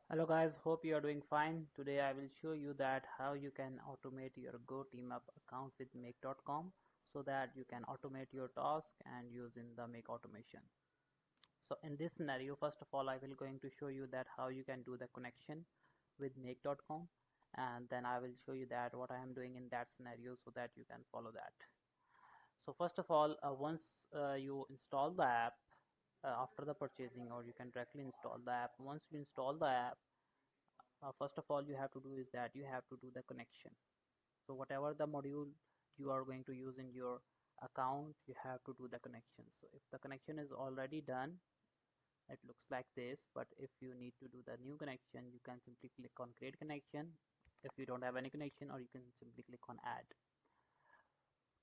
Hello guys, hope you are doing fine. Today I will show you that how you can automate your Go Teamup account with make.com so that you can automate your task and using the make automation. So in this scenario, first of all, I will going to show you that how you can do the connection with make.com, and then I will show you that what I am doing in that scenario so that you can follow that. So first of all, once you install the app, after the purchasing, or you can directly install the app. Once you install the app, first of all you have to do is that you have to do the connection. So whatever the module you are going to use in your account, you have to do the connection. So if the connection is already done, it looks like this, but if you need to do the new connection, you can simply click on create connection if you don't have any connection, or you can simply click on add.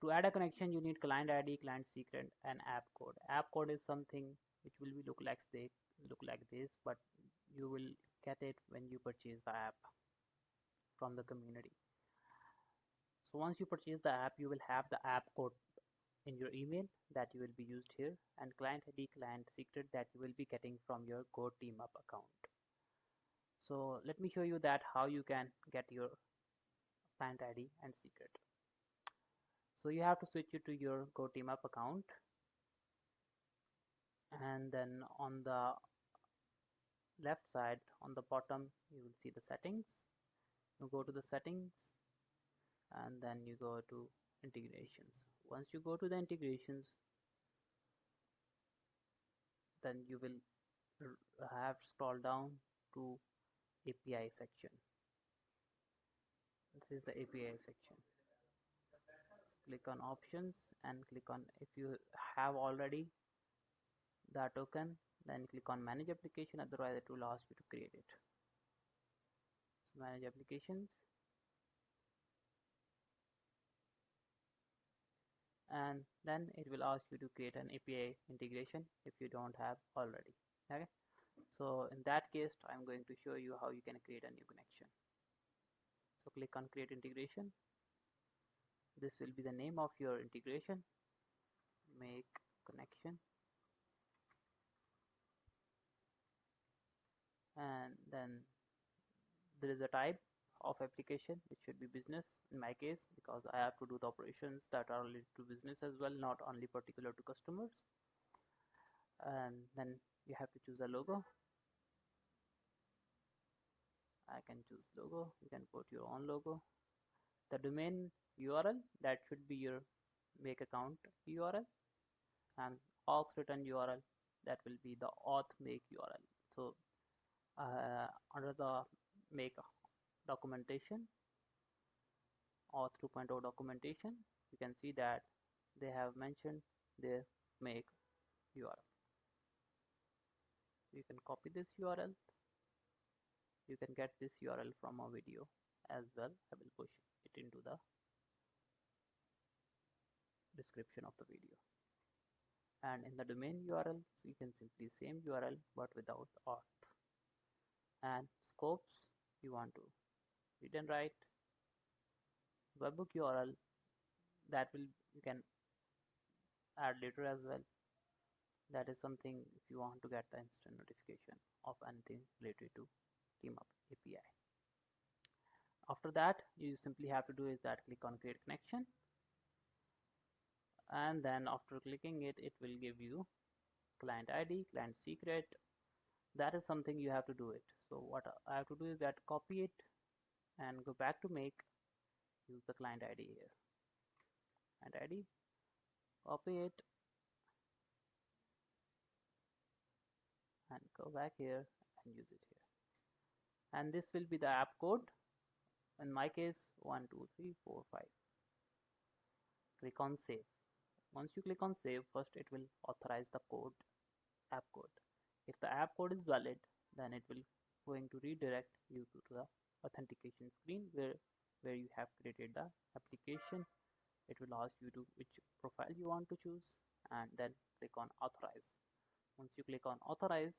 To add a connection, you need client ID, client secret, and app code. App code is something which will be look like this, but you will get it when you purchase the app from the community. So once you purchase the app, you will have the app code in your email that you will be used here, and client ID, client secret that you will be getting from your Go Teamup account. So let me show you that how you can get your client ID and secret. So you have to switch it to your Go Teamup account, and then on the left side on the bottom you will see the settings. You go to the settings, and then you go to integrations. Once you go to the integrations, then you will have scroll down to API section. This is the API section. So click on options and click on, if you have already the token, then click on manage application, otherwise it will ask you to create it. So manage applications, and then it will ask you to create an API integration if you don't have already. Okay, so in that case I'm going to show you how you can create a new connection. So click on create integration. This will be the name of your integration, make connection, and then there is a type of application which should be business in my case, because I have to do the operations that are related to business as well, not only particular to customers. And then you have to choose a logo. I can choose logo, you can put your own logo. The domain URL, that should be your make account URL, and auth return URL, that will be the auth make URL. So under the make documentation, auth 2.0 documentation, you can see that they have mentioned their make URL. You can copy this URL. You can get this URL from a video as well. I will push it into the description of the video. And in the domain URL, so you can simply same URL but without auth. And scopes, you want to read and write. Webhook URL, that will you can add later as well. That is something if you want to get the instant notification of anything related to Teamup API. After that, you simply have to do is that click on create connection, and then after clicking it, it will give you client ID, client secret. That is something you have to do it. So what I have to do is that copy it and go back to make, use the client ID here, client ID, copy it and go back here and use it here. And this will be the app code. In my case, 1 2 3 4 5. Click on save. Once you click on save, first it will authorize the code, app code. If the app code is valid, then it will going to redirect you to the authentication screen where you have created the application. It will ask you to which profile you want to choose, and then click on authorize. Once you click on authorize,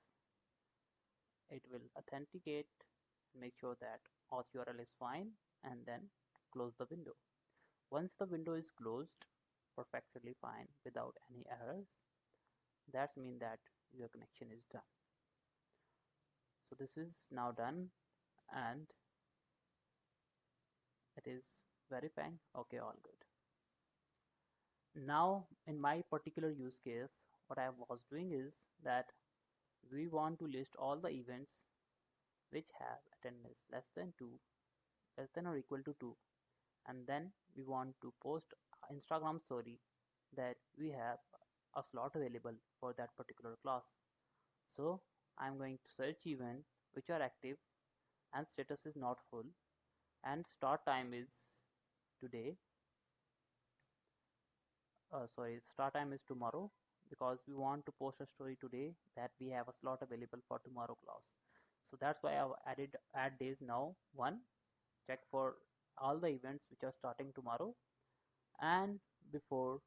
it will authenticate, make sure that auth URL is fine, and then close the window. Once the window is closed perfectly fine without any errors, that means that your connection is done. So this is now done, and it is verifying. Okay, all good. Now in my particular use case, what I was doing is that we want to list all the events which have attendance less than 2, less than or equal to 2, and then we want to post Instagram story that we have a slot available for that particular class. So I'm going to search event which are active and status is not full, and start time is today. Start time is tomorrow, because we want to post a story today that we have a slot available for tomorrow class. So that's why I've added add days now. One, check for all the events which are starting tomorrow and before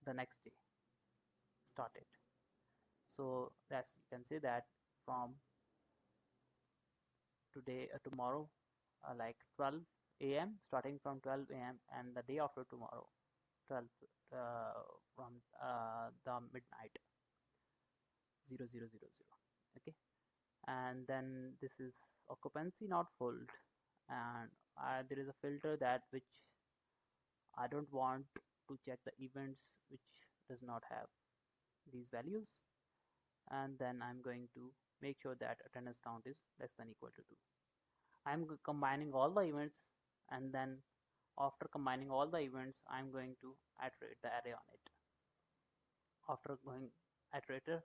the next day started. So that's, you can say that from today tomorrow, like 12 a.m., starting from 12 a.m., and the day after tomorrow 12 from the midnight 0000. Okay, and then this is occupancy not full, and there is a filter that which I don't want to check the events which does not have these values, and then I'm going to make sure that attendance count is less than equal to 2. I'm combining all the events, and then after combining all the events I'm going to iterate the array on it. After going iterator,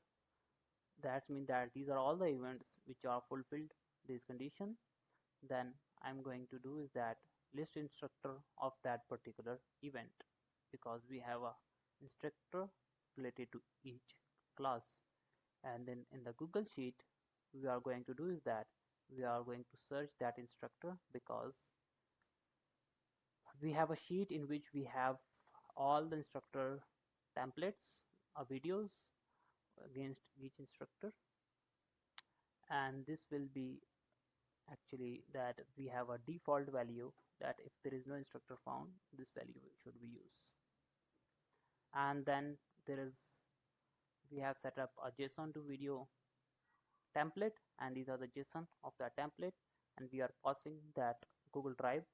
that means that these are all the events which are fulfilled this condition. Then I'm going to do is that list instructor of that particular event, because we have a instructor related to each class. And then in the Google Sheet, we are going to do is that we are going to search that instructor, because we have a sheet in which we have all the instructor templates or videos against each instructor, and this will be actually that we have a default value that if there is no instructor found, this value should be used. And then there is, we have set up a JSON to video template, and these are the JSON of that template, and we are passing that Google Drive,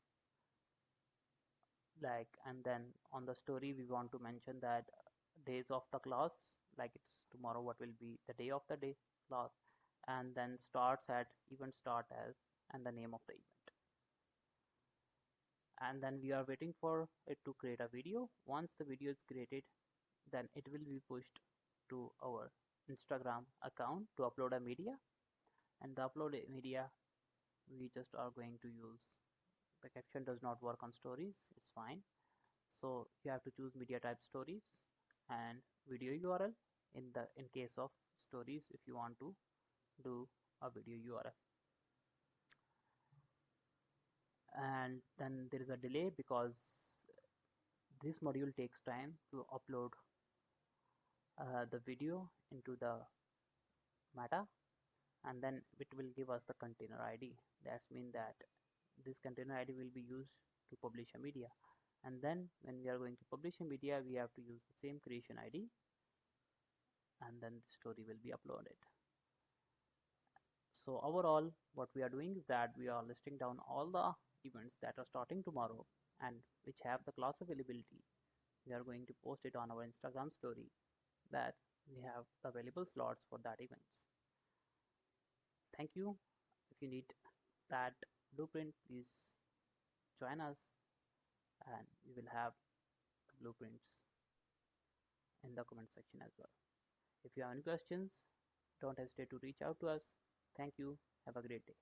like, and then on the story we want to mention that days of the class, like it's tomorrow, what will be the day of the day class, and then starts at event start as, and the name of the event. And then we are waiting for it to create a video. Once the video is created, then it will be pushed to our Instagram account to upload a media, and the upload media we just are going to use, the caption does not work on stories, it's fine. So you have to choose media type stories and video URL in case of stories, if you want to do a video URL. And then there is a delay, because this module takes time to upload the video into the meta, and then it will give us the container ID. That means that this container ID will be used to publish a media, and then when we are going to publish a media, we have to use the same creation ID, and then the story will be uploaded. So overall, what we are doing is that we are listing down all the events that are starting tomorrow and which have the class availability. We are going to post it on our Instagram story that we have the available slots for that events. Thank you. If you need that blueprint, please join us, and we will have the blueprints in the comment section as well. If you have any questions, don't hesitate to reach out to us. Thank you. Have a great day.